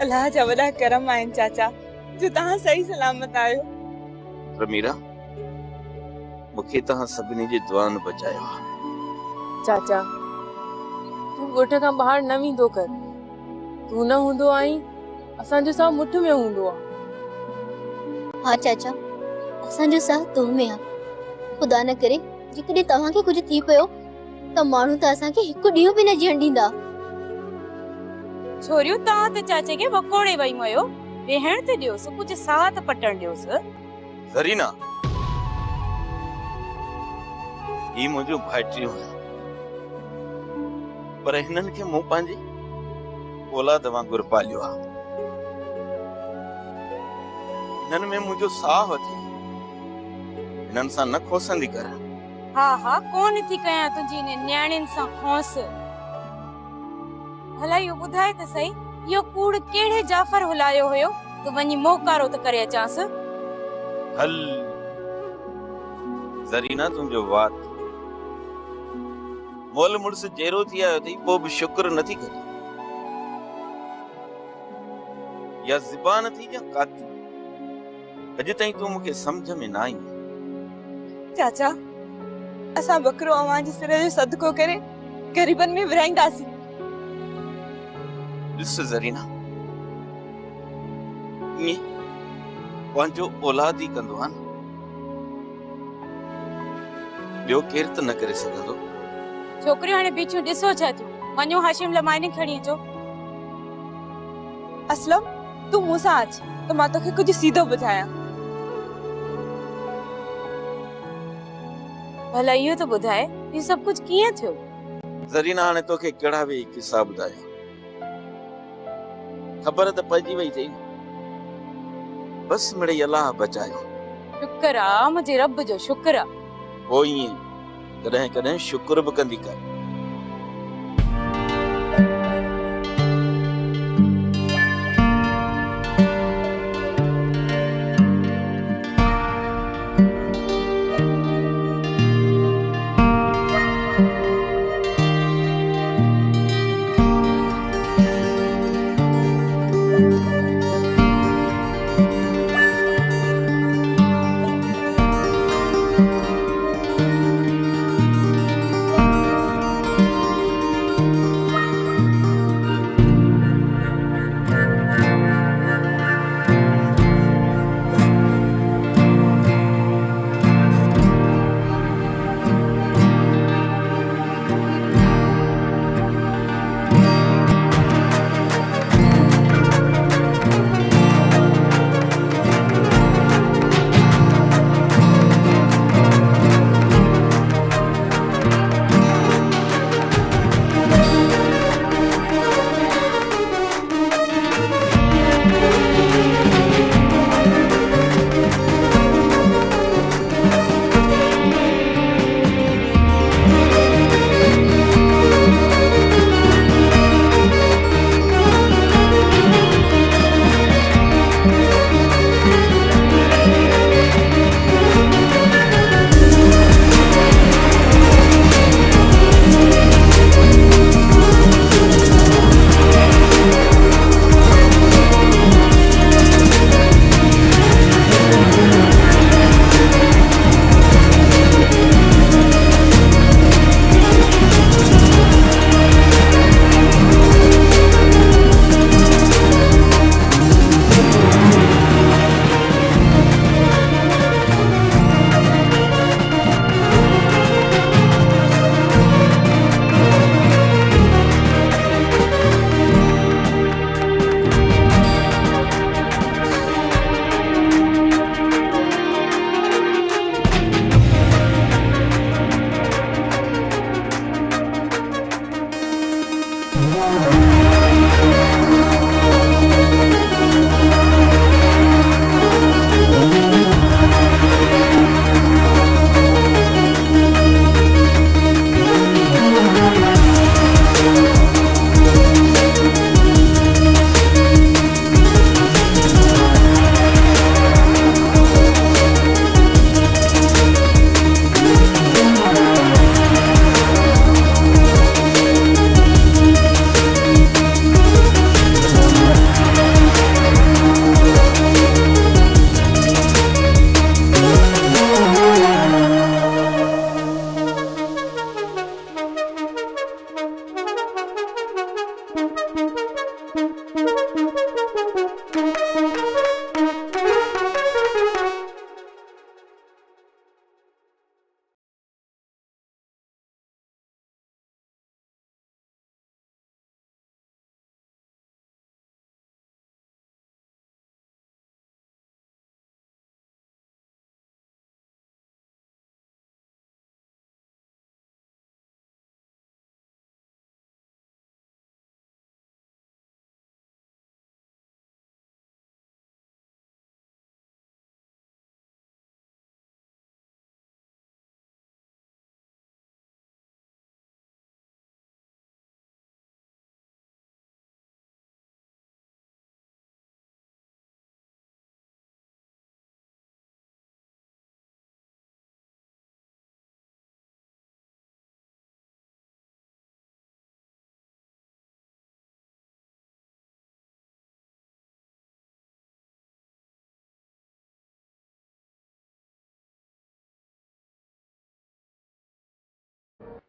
अल्लाह जा वॾा करम आहिनि चाचा जो तव्हां सही सलामत आहियो। रमीरा, मूंखे तव्हां सभिनी जी दुआनि बचायो आहे। चाचा तू ॻोठ खां ॿाहिरि न वेंदो कर। तू न हूंदो आई असांजो साह मुठ में हूंदो आहे। हाँ चाचा, असांजो साह तो में आहे। खुदा न करे जेकॾहिं तव्हांखे कुझु थी पियो त माण्हू त असांखे हिकु ॾींहुं बि न जीअण ॾींदा। छोरियो तव्हां त चाचे खे वकोड़े वई मयो, वेहण ते ॾियोसि, कुझु साह त पटण ॾियोसि। ज़रीना, ही मुंहिंजो भाइटियो आहे, पर हिननि खे मूं पंहिंजी औलाद वांगुरु पालियो आहे। हिननि में मुंहिंजो साह थी, हिननि सां न खोसंदी कर। हा हा, कोन थी कयां तुंहिंजी न्याणियुनि सां खोस। भला इहो ॿुधाए त सही, इहो कूड़ कहिड़े जाफ़र हुलायो हुयो तूं वञी मोकारो त करे अचांसि। हल ज़रीना, तुंहिंजो वात मोल मुड़स जेरो थी आयो अथई, पोइ बि शुक्र नथी करे। या ज़बान थी या काती, अॼु ताईं तूं मूंखे सम्झ में न आई। चाचा असां बकरो अवां जे सिर जो सदको करे गरीबन में विराईंदासीं। ॾिस ज़रीना, ईअं पंहिंजो औलाद ई कंदो आहे न, ॿियो केरु त न करे सघंदो। छोकिरियूं हाणे बीचूं ॾिसो छा थियूं, वञो हाशिम लाइ माइने खणी अचो। असलम तू मूंसां अच त मां तोखे कुझु सीधो ॿुधायां। भला इहो त ॿुधाए इहो सभु कुझु कीअं थियो? ज़रीना, हाणे तोखे कहिड़ा बि किस्सा ॿुधाया, ख़बर त पइजी वई अथई न। बस मिड़ई अलाह बचायो। शुक्र आहे मुंहिंजे रब जो, शुक्र आहे। पोइ ईअं कॾहिं कॾहिं शुक्र बि कंदी कर।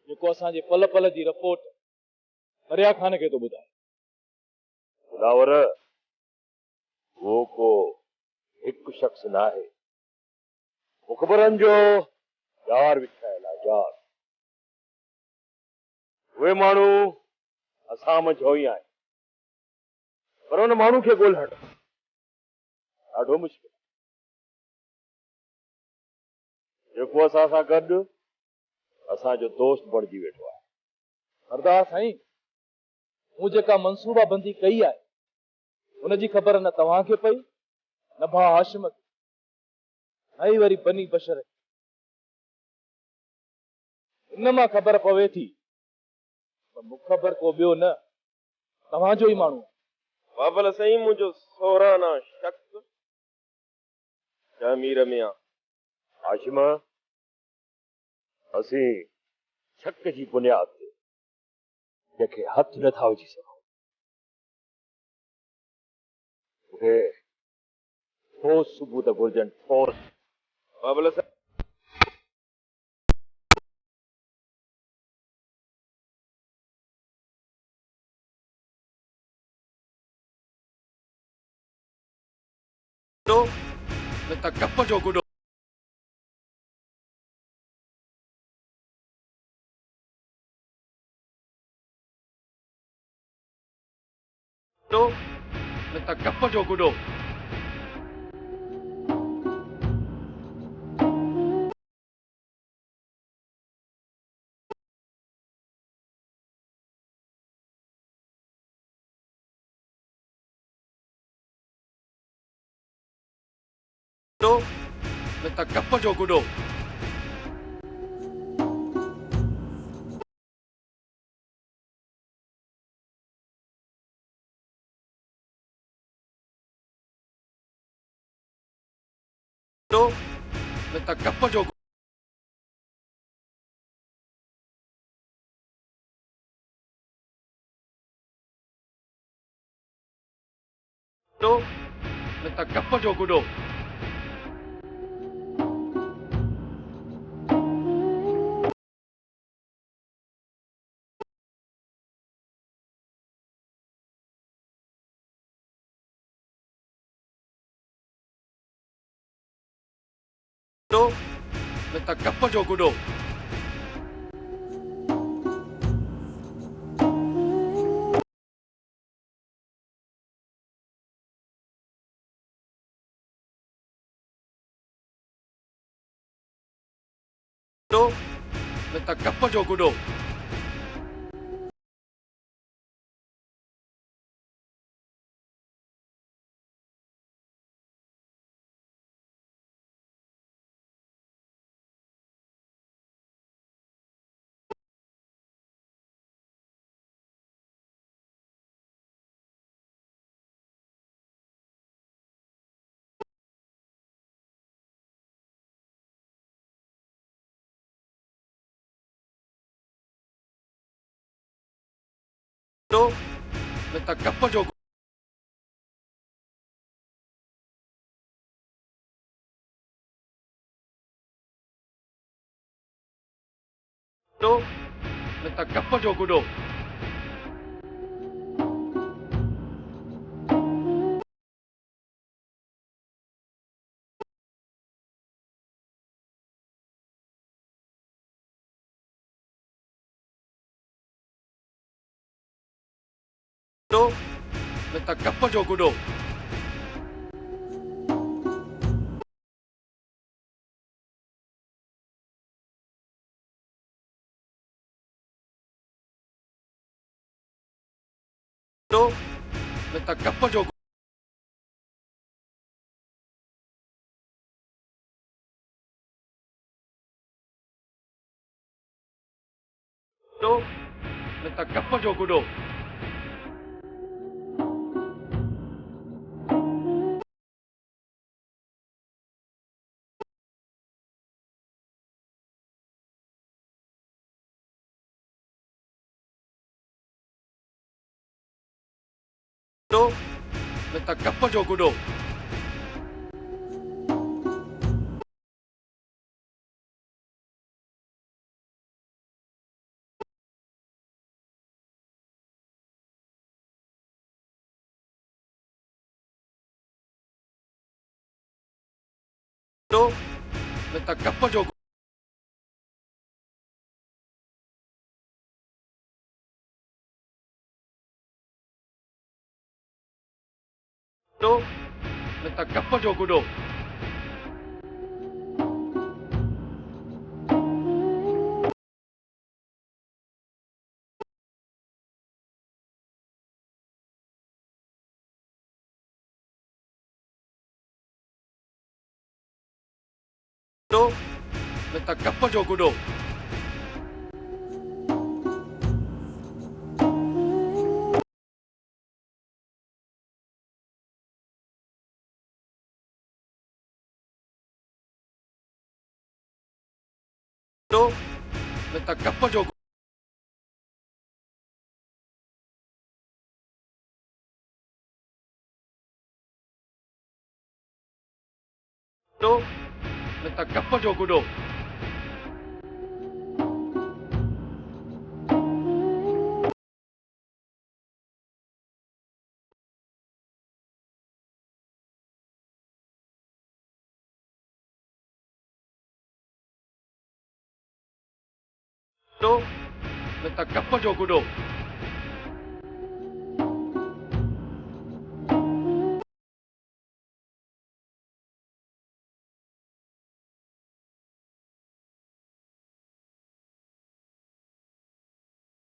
जेको असांजे पल पल जी रिपोर्ट दरिया खान खे थो ॿुधाए। खुदावर वो को हिकु शख्स न आहे, मुखबरनि जो जार विछायल आहे जार। उहे माण्हू असां मंझो ई आहिनि, पर हुन माण्हू खे ॻोल्हण ॾाढो मुश्किल आहे। जेको असां सां गॾु असांजो दोस्त बणिजी वेठो आहे। सरदार साईं, मूं जेका मनसूबा बंदी कई आहे उनजी ख़बर न तव्हांखे पई न भाउ हाशिम खे, न ई वरी बनी बशर खे। इन मां ख़बर पवे थी त मुख़बर को ॿियो न तव्हांजो ई माण्हू आहे। बाबल साईं, मुंहिंजो सोराना शक जमीर में आहे। हाशिम, असीं शक जी बुनियाद ते जंहिंखे हथ नथा विझी सघूं, उहे ठोस सबूत घुर्जनि, ठोस। बाबल साईं, न त गप जो गुॾो। न त गप जो गुॾो। न त गप जो गुॾो। न त गप जो गुॾो। न त गप जो गुॾो। न त गप जो गुॾो। न त गप जो गुॾो। न त गप जो गुॾो। न त गप जो गुॾो। गुॾो न त कप जो गुॾो। गुॾो न त कप जो गुॾो न त कप जो गुॾो। गुॾो न त कप जो गुॾो। गुॾो न त कप जो गुॾो न त कप जो गुॾो। गुॾो न त कप जो गुॾो। गुॾो न त कप जो गुॾो न त कप जो गुॾो। गुॾो न त कप जो गुॾो।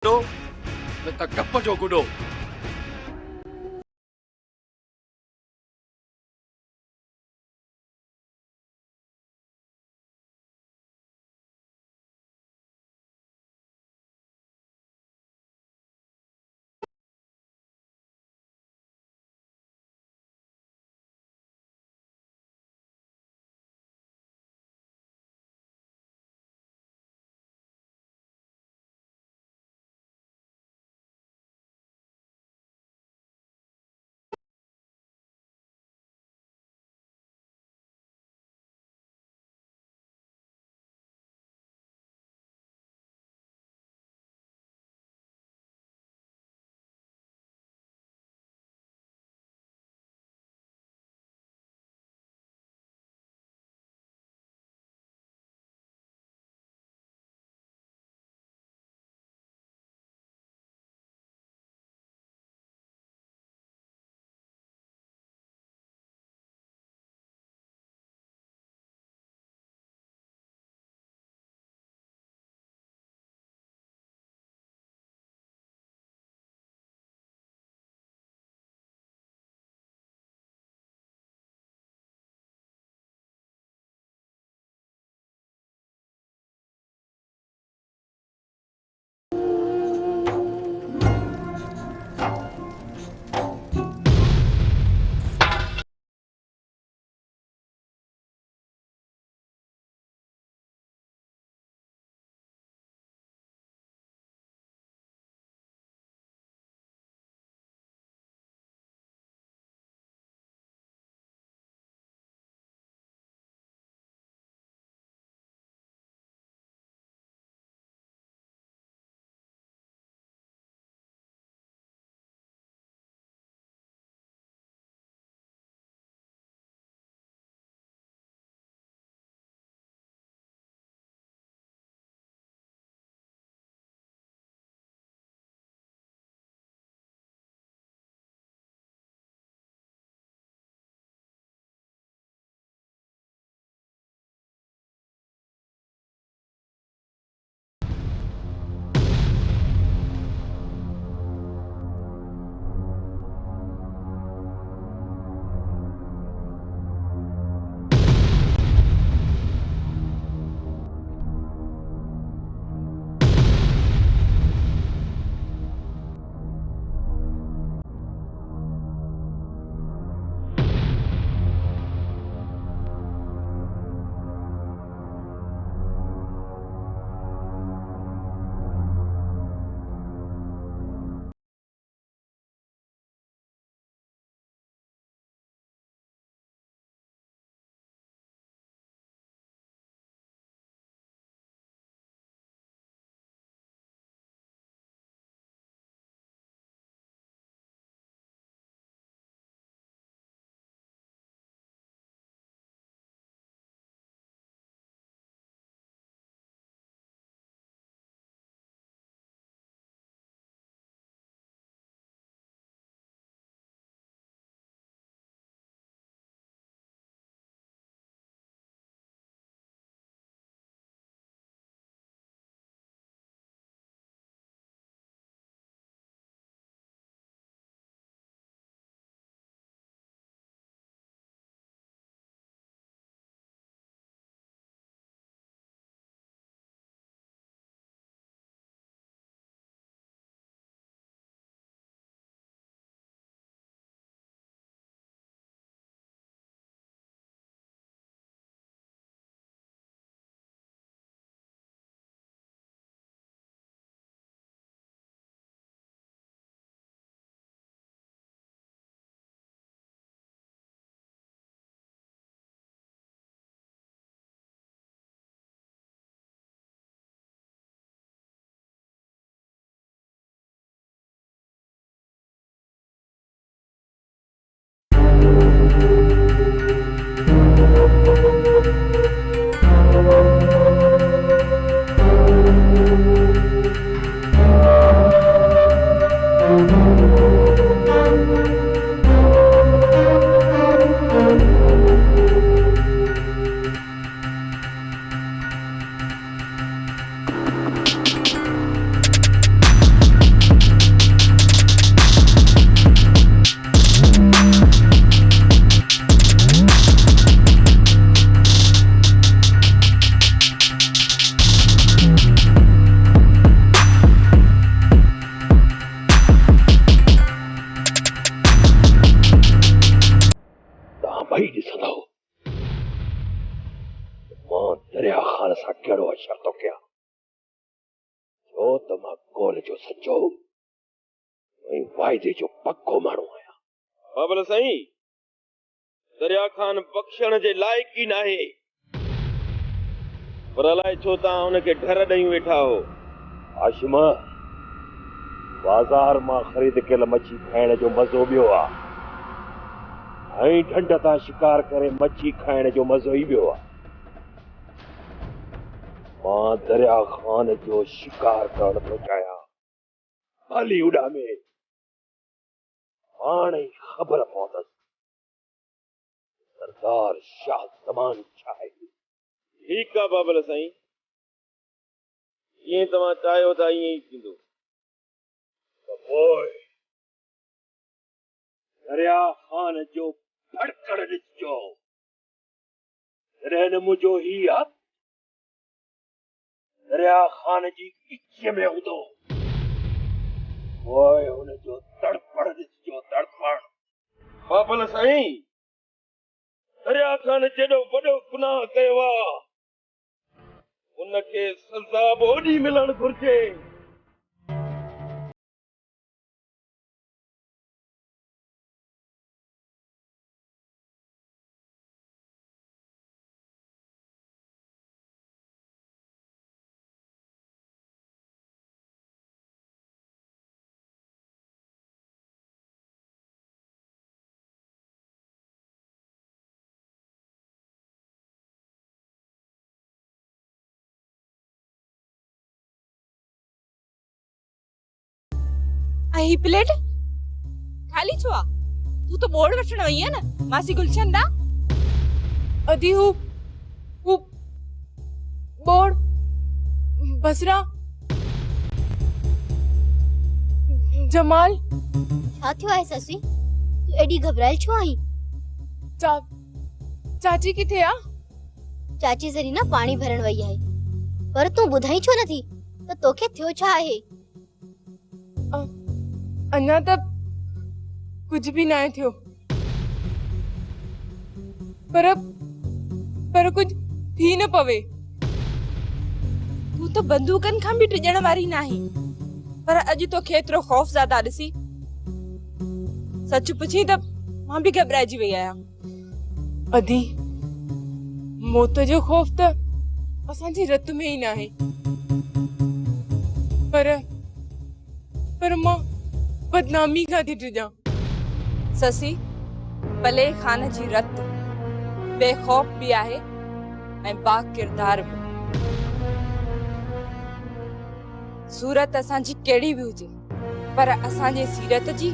गुॾो न त कप जो गुॾो। तव्हां ॿई ॾिसंदव मां दरिया ख़ान सां कहिड़ो अशर थो कयां छो त मां गोल जो सचो ऐं वाइदे जो पक्को माण्हू आहियां। बाबल साईं, दरिया खान बख़्शण जे लाइक़ ई नाहे, पर अलाए छो तव्हां हुनखे ढर ॾेई वेठा हो। हाशिम, बाज़ार मां ख़रीद कयल मच्छी खाइण जो मज़ो ॿियो आहे ऐं ढंढ तां शिकार करे मच्छी खाइण जो मज़ो ई ॿियो आहे। मां दरिया खान जो शिकार करण थो चाहियां, हाली उॾा में हाणे ई ख़बर पवंदसि सरदार शाह ज़मान छा आहे। ठीकु आहे बाबल साईं, जीअं तव्हां चाहियो था ईअं ई थींदो। पोइ दरिया खान जो फड़कड़ ॾिसजो, जॾहिं मुंहिंजो ही हथ दरिया खान जी इच्छे में हूंदो, पोइ हुनजो तड़पण ॾिसजो, तड़पण। बाबल साईं, दरिया खान जेॾो वॾो गुनाह कयो आहे उनखे सज़ा बि ओॾी मिलणु घुर्जे। ऐं ही प्लेट खाली छो आहे? तूं त बोर्ड वठण वई आहे न मासी गुलशन दा। अदी हू बोर्ड बसरा जमाल छा थियो आहे ससी? तूं एडी घबरायल छो आहीं? चाची किथे आ? चाची जरी ना पाणी भरण वई आहे, पर तूं ॿुधाई छो नथी त तोखे थियो छा आहे? अञा त कुछ भी ना थियो, पर कुछ थी न पवे। तूं त बंदूकनि खां बि टिजण वारी नाहीं, पर अॼु तोखे एतिरो खौफ़ ज़्यादा ॾिसी सच पुछी त मां बि घबराइजी वई आहियां। अदी मौत जो खौफ़ त असांजी रत में ई नाहे, पर मां बदनामी खां थी टिजां। ससी, भले खान जी रत बेखौफ भी आहे ऐं बा किरदार भी। सूरत असांजी कहिड़ी भी हुजे, पर असांजे सीरत जी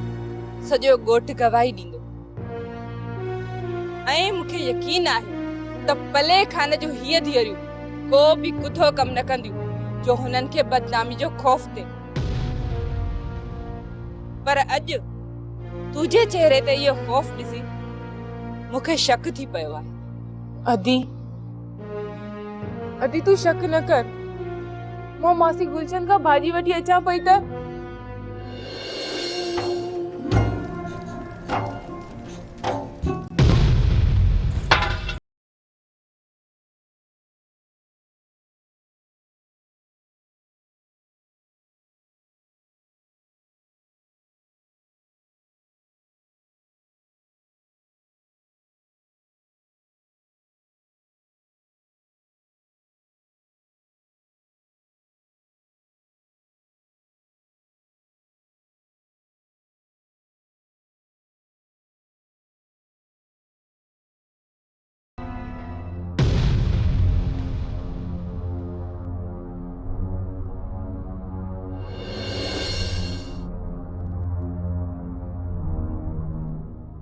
सॼो ॻोठ गवाही ॾींदो। ऐं मूंखे यकीन आहे त भले खान जो हीअ धीअरियूं को भी कुथो कम न कंदियूं जो हुननि खे बदनामी जो खौफ थिए, पर अॼु तुझे चेहरे ते इहो खौफ ॾिसी मूंखे शक थी पियो आहे। अदी तू शक न कर, मां मासी गुलशन खां भाॼी वठी अचां पई त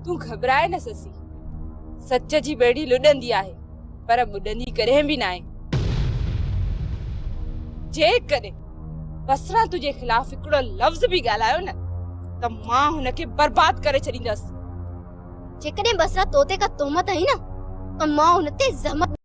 तूं घबराए न ससी, सच जी बेड़ी लुॾंदी आहे पर ॿुॾंदी कॾहिं बि न आहे। जेकॾहिं बसरा तुंहिंजे खिलाफ़ हिकिड़ो लफ़्ज़ बि ॻाल्हायो न त मां हुनखे बर्बाद करे छॾींदसि। जेकॾहिं बसरा तोते का तोहमत आई न त मां हुन ते ज़हमत